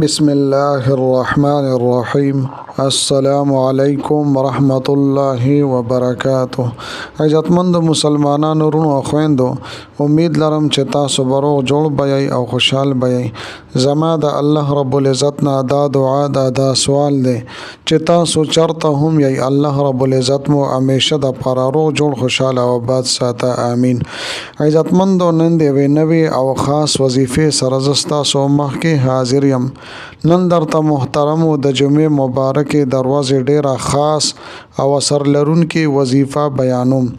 بسم الله الرحمن الرحیم. السلام علیکم ورحمت الله وبرکاته. عزتمند مسلمانانو ورونو او خويندو، امید لرم چې تاسو بروغ جوړ بئ او خوشحال بئ. زما د الله رب العزت نه دا دعا دا سوال دی چې تاسو چرته هم یی، الله رب العزت مو همیشه د پرارو جوړ خوشاله او آباد ساته. امین. عزتمندو، نن دی نوی او خاص وظیفه سره زستا سو مخ کې حاضر یم. نن درته محترمو د جمعې مبارکې دروازې ډیره خاص او اثر لرونکې وظیفه بیانوم.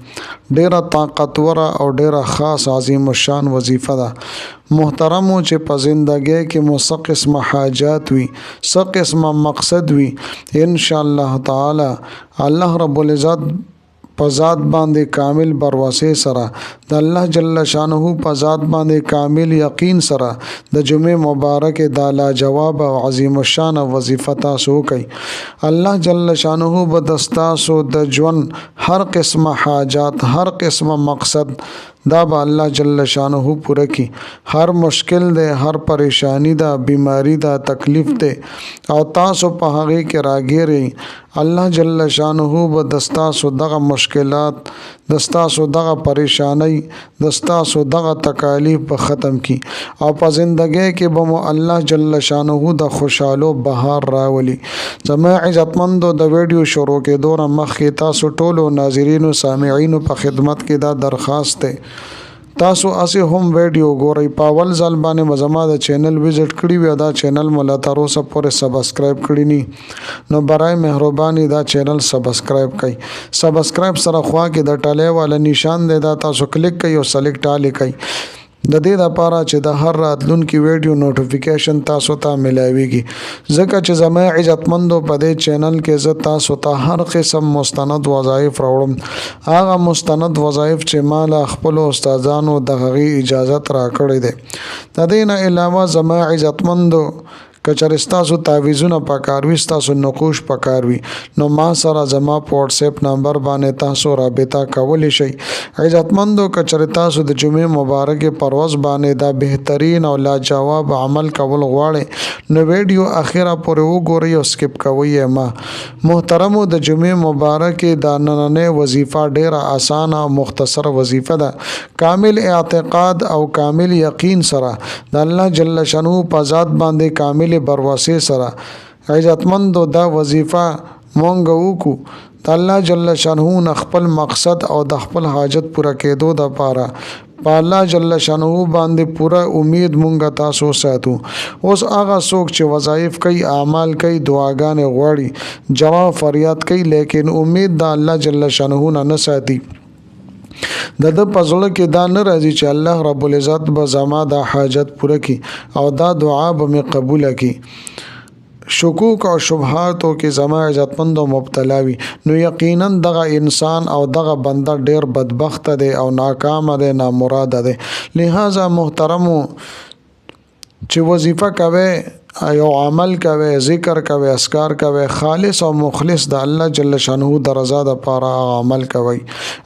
ډیره طاقتوره او ډیره خاص عظیم الشان وظیفه ده. محترمو، چې په زندګۍ کې مو څه قسمه حاجات وي، څه قسمه مقصد وي، ان شاء الله تعالی الله رب العزت په ذات باندې کامل برواسه سره، د الله جل شانه په ذات باندې کامل یقین سره د جمعې مبارک د لاجواب او عظیم الشان وظیفه تاسو کوي. الله جل شانه به دستاسو د ژوند هر قسمه حاجات، هر قسمه مقصد دا به الله جل شانه پوره کی. هر مشکل ده، هر پریشانی ده، بیماری ده، تکلیف ده او تاسو په هغه کې راګیری، الله جل شانه به دستاسو دغه مشکلات، دستاسو دغه پریشانی، دستاسو دغه تکالیف به ختم کی او په زندګۍ کې به مو الله جل شانه د خوشحالو بهار راولي. زما عزتمندو، د ویډیو شروع کې دوره مخکې تاسو ټولو ناظرینو سامعینو په خدمت کې دا درخواست ده، تاسو اسه هم ویډیو ګورئ، په اول ځل باندې مزما د چینل وزټ کړی وي، دا چینل مله تر اوسه پورې سبسکرایب کړی نی، نو برای مهرباني دا چینل سبسکرایب کړئ. سبسکرایب سره خوا کې د ټاله والا نشان دی، دا تاسو کلیک کړئ او سلیکټ آل کړئ، د دې لپاره چې د هر راتلونکي ویډیو نوټیفیکیشن تاسو ته ملاويږي. ځکه چې زما عزتمندو په دې چینل کې زه تاسو ته هر قسم مستند وظایف راوړم، هغه مستند وظایف چې مال خپل استادانو د غوي اجازه را کړې ده. د دې نه علاوه زما عزتمندو کچرستاسو تعویزونه پکاروي، تاسو نقوش پکاروي، نو ما سره زما په واتس اپ نمبر باندې تاسو رابطه کولی شئ. عزتمندو، کچرتاسو د جمعې مبارک پرواز باندې دا بهترین او لاجواب عمل کول غواړي، نو ویډیو اخیره پورې وګورئ او سکپ کوئ ما. محترمو، د جمعې مبارک دا نننې وظیفه ډیره اسانه او مختصر وظیفه ده. کامل اعتقاد او کامل یقین سره د الله جل شانه په ذات باندې کامل برواسه سره عزتمندو دا وظیفه مونږ وکړو، د الله جل شانه خپل مقصد او د خپل حاجت پوره کېدو د پاره په الله جل شانه باندې پوره امید مونږه تاسو ساتو. اوس هغه څوک چې وظایف کوي، اعمال کوي، دعاګانې غواړي، جواب فریاد کوي، لیکن امید د الله جل شانه نه ساتي، د پزړه کې دا نه راځي چې الله رب العزت به زما د حاجت پوره کړي او دا دعا به مې قبول کړي. شکوک او شبهاتو کې زما عزتمندو مبتلا وي، نو یقینا دغه انسان او دغه بنده ډیر بدبخت دی او ناکام دی، نامراد دی. لہذا محترمو، چې وظیفه کوي، یو عمل کوي، ذکر کوي، اسکار کوي، خالص او مخلص د الله جل شانه د رضا د پاره عمل کوي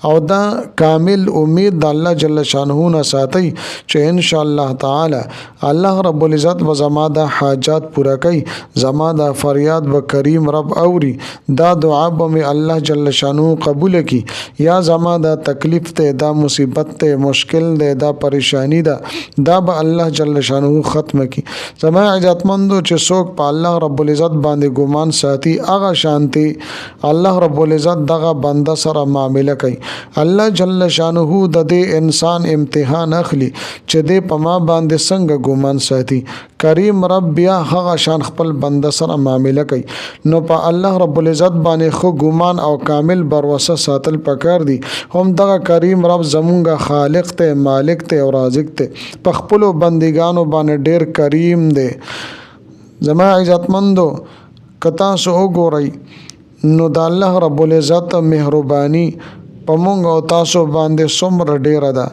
او دا کامل امید د الله جل شانه نه ساتي چې ان شاء الله تعالی الله رب العزت به زما د حاجات پوره کوي، زما د فریاد به کریم رب اوري، دا دعا به الله جل شانه قبول کړي. یا زما د تکلیف ته، دا مصیبت ته، مشکل ده، دا پریشانی ده، دا به الله جل شانه ختم کړي. زما عزتمند چې څوک په الله رب العزت باندې ګمان ساتي، هغه شانتي الله رب العزت دغه بنده سره معامله کوي. الله جل شانه د دې انسان امتحان اخلي چې دې په ما باندې څنګه ګمان ساتي. کریم رب بیا هغه شان خپل بنده سره معامله کوي، نو په الله رب العزت باندې خو ګمان او کامل بروسه ساتل پکار دي. هم دغه کریم رب زمونږه خالق ته، مالک ته او رازق ته، په خپل بندګانو باندې ډیر کریم دی. زما عزتمندو، کتا سو وګورئ نو د الله رب العزت مهرباني په مونږ او تاسو باندې څومره ډیره ده،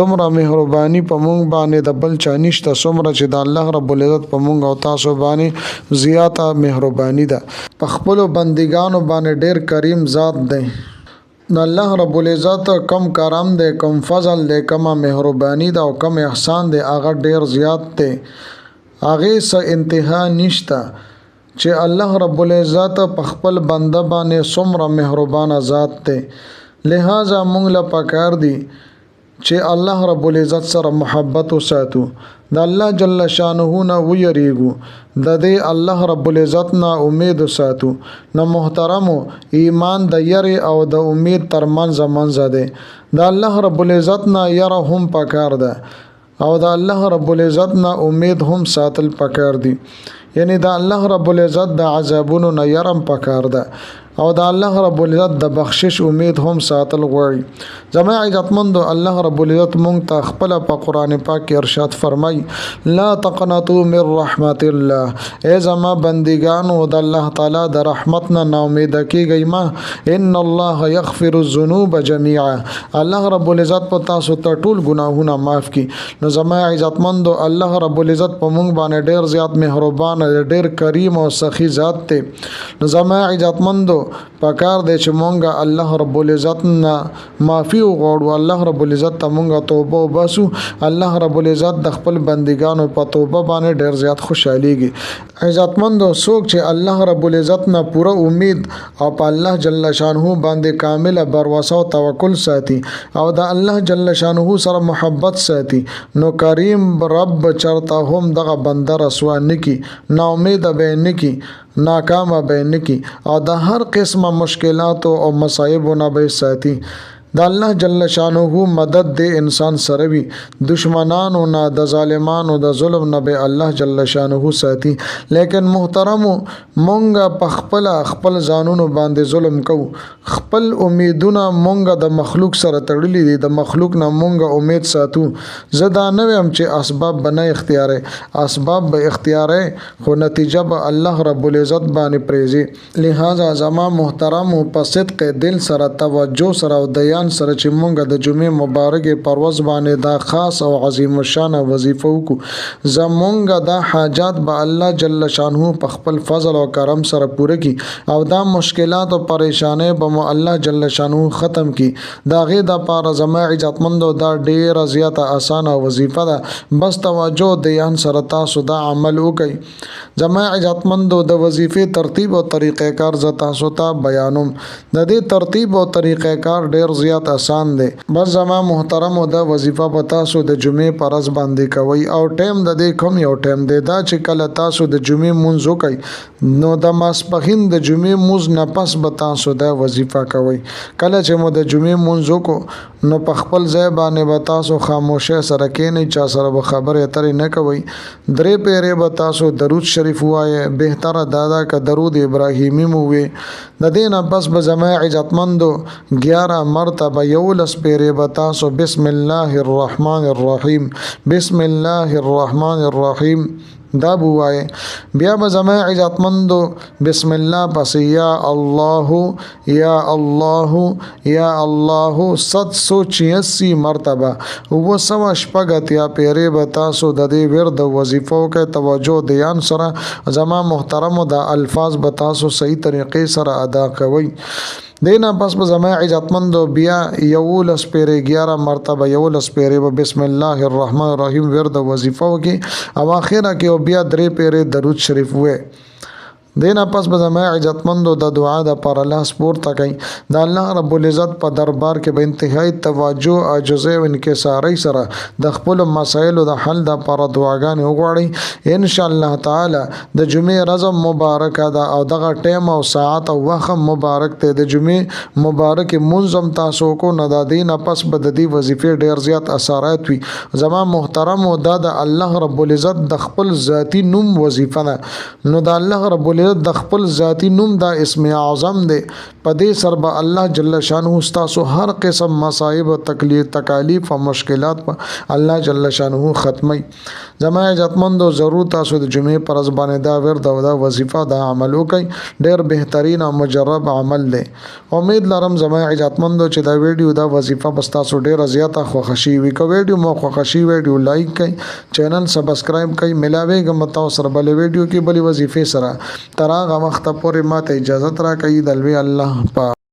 دومره مهرباني په مونږ باندې د بل چا نشته څومره چې د الله رب العزت په مونږ او تاسو باندې زیاته مهرباني ده. په خپل بندګانو باندې ډیر کریم ذات دی. د الله رب العزت کم کرم دی، کم فضل دی، کم مهرباني ده او کم احسان دی، هغه ډیر زیات دی. هغه سه انتها نشتا چې الله رب العزت په خپل بنده باندې څومره مهربان ذات دی لہذا مونږ له پکار دی چې الله رب العزت سره محبت وساتو د الله جل شانه نه ویریږو د دې الله رب العزت نه امید وساتو نو محترمو ایمان د یری او د امید ترمنځ ده د الله رب العزت نه یره هم پکار ده او د الله رب العزت نه امید هم ساتل پکار دي یعنی د الله رب العزت د عذابونو نه یرم پکار ده او د الله رب العزت د بخشش امید هم ساتل غواړي زما عزتمندو الله رب العزت مونږ ته خپل په قران پاک کې ارشاد فرمای لا تقنطوا من رحمت الله ای زما بندگانو د الله تعالی د رحمت نه نا امید کیږئ ما ان الله یغفر الذنوب جميعا الله رب العزت په تاسو ته ټول ګناهونه معاف کړي نو زما عزتمندو الله رب العزت په مونږ باندې ډیر زیات مهربان ډیر کریم او سخی ذات ته نو زما عزتمندو پکار دی چې مونږه الله رب العزت نه معافي وغواړو الله رب العزت ته مونږه توبه وباسو الله رب العزت د خپل بندگانو په توبه باندې ډیر زیات خوشحاليږي عزتمندو څوک چې الله رب العزت نه پوره امید او په الله جل شانه باندې کامله بروسه او توکل ساتي او د الله جل شانه سره محبت ساتي نو کریم رب چرته هم دغه بنده رسوا نکي نا امید به نکي ناکام به نکي او د هر قسمه مشکلات او مصائب نه به ساتي د الله جل شانه مدد د انسان سره وي دشمنانو نه د ظالمانو د ظلم نه به الله جل شانه ساتي لیکن محترمو مونږه په خپل ځانونو باندې ظلم کوو خپل امیدونه مونږه د مخلوق سره تړلې دي د مخلوق نه مونږه امید ساتو زدا نه ويم چې اسباب بنه اختیاره اسباب به اختیاره خو نتیجه به الله رب العزت باندې پریزي لہذا زما محترمو په صدق دل سره توجه سره او دیان سره چې مونږه د جمعې مبارکه پرواز باندې دا خاص او عظیم الشان وظیفه وکړو زمونږه دا حاجات به الله جل شانه په خپل فضل او کرم سره پوره کړي او دا مشکلات او پریشانه به الله جل شانه ختم کړي دا غي د پاره زما عزتمندو دا ډیره زیاته اسانه وظیفه ده بس توجه دیان سره تاسو دا عمل وکړي زما عزتمندو د وظیفې ترتیب او طریقې کار ز تاسو ته بیانوم د دې ترتیب او طریقې کار ډیر زیات آسان دی بس زما محترم او د وظیفه په تاسو د جمعې پرز باندې کوي او ټیم د دې کوم یو ټیم دی دا چې کله تاسو د جمعې مونږ وکړي نو د ماسپخین د جمعې مونږ نه پس به تاسو د وظیفه کوي کله چې مو د جمعې مونږ وکړو نو په خپل ځای باندې به تاسو خاموشه سره کېنئ چا سره به خبرې اترې نه کوي درې پیرې به تاسو درود شریف وایي بهتره دادا که درود ابراهیمی مو وي د دې نه پس به زما عزتمندو 11 مرتبه یولس پیرې به تاسو بسم الله الرحمن الرحیم بسم الله الرحمن الرحیم دا بوای بیا به زما عزتمندو بسم الله پس یا الله یا الله یا الله 786 مرتبه و سوا شپږتیا پیرې به تاسو د دې ورد وظیفو کې توجه دیان سره زما محترمو دا الفاظ به تاسو صحیح طریقې سره ادا کوئ دینا پس به زما عزتمندو بیا یولس پیرې 11 مرتبه یولس پیرې بسم الله الرحمن الرحیم ورد وظیفه وکي او اخره کې بیا درې پیرې درود شریف وې دینا پس به زما عزتمندو د دعا د پر الله سپورت کوي د الله رب العزت په دربار کې به انتهایی توجه عاجزه او انکساری سره د خپل مسایل د حل د پر دعاګانې وغواړي ان شاء الله تعالی د جمعې ورځ مبارکه ده او دغه ټیم او ساعت او وخت مبارک ته د جمعې مبارک منظم تاسو کو نه د دین پس به د دې وظیفې ډیر زیات اثرات وي زما محترم او د الله رب العزت د خپل ذاتی نوم وظیفه ده نو د الله رب د خپل ذاتی نوم دا اسم اعظم دی په دې سر به الله جل شانه تاسو هر قسم مصائب او تکالیف او مشکلات په الله جل شانه ختمي زما عزتمندو ضرور تاسو د جمعې پر ځبانه دا ورد او دا وظیفه دا عمل وکي ډېر بهترین او مجرب عمل دی امید لرم زما عزتمندو چې دا ویډیو دا وظیفه بس تاسو ډېر زیاته خوښی وي کو ویډیو مو خوښی ویډیو لایک کړئ چینل سبسکرایب کړئ ملاويږم تاسو سره بل ویډیو کې بل وظیفه سره تراغه وخت پورې ماته اجازه را کوي د الله په